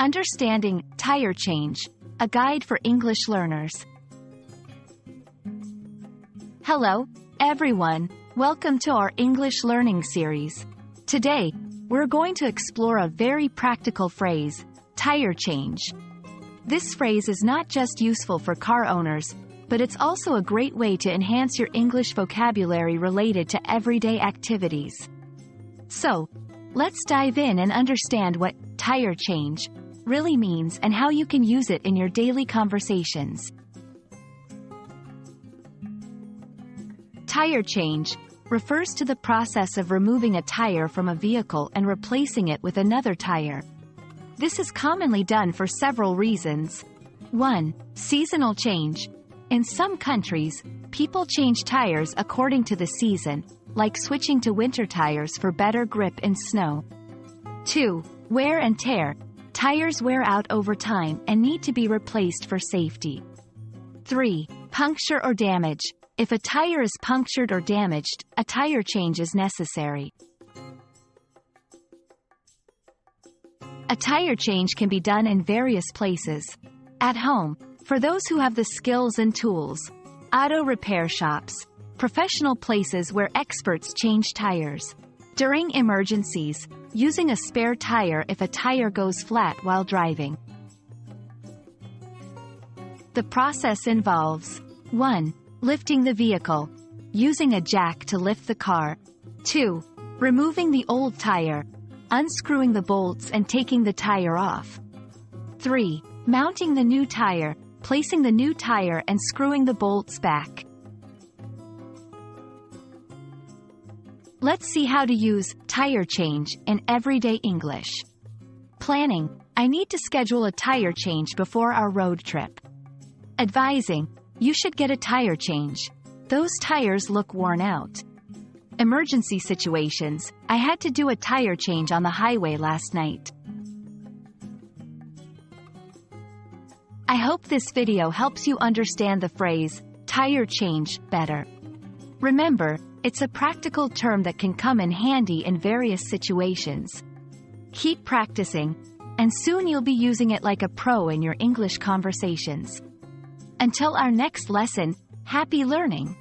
Understanding tire change, a guide for English learners. Hello, everyone. Welcome to our English learning series. Today, we're going to explore a very practical phrase, tire change. This phrase is not just useful for car owners, but it's also a great way to enhance your English vocabulary related to everyday activities. So, let's dive in and understand what tire change really means and how you can use it in your daily conversations. Tire change refers to the process of removing a tire from a vehicle and replacing it with another tire. This is commonly done for several reasons. 1. Seasonal change. In some countries, people change tires according to the season, like switching to winter tires for better grip in snow. 2. Wear and tear. Tires wear out over time and need to be replaced for safety. 3. Puncture or damage. If a tire is punctured or damaged, a tire change is necessary. A tire change can be done in various places. At home, for those who have the skills and tools. Auto repair shops. Professional places where experts change tires. During emergencies, using a spare tire if a tire goes flat while driving. The process involves 1. Lifting the vehicle. Using a jack to lift the car. 2. Removing the old tire. Unscrewing the bolts and taking the tire off. 3. Mounting the new tire. Placing the new tire and screwing the bolts back. Let's see how to use tire change in everyday English. Planning. I need to schedule a tire change before our road trip. Advising. You should get a tire change. Those tires look worn out. Emergency situations. I had to do a tire change on the highway last night. I hope this video helps you understand the phrase, tire change, better. Remember, it's a practical term that can come in handy in various situations. Keep practicing, and soon you'll be using it like a pro in your English conversations. Until our next lesson, happy learning!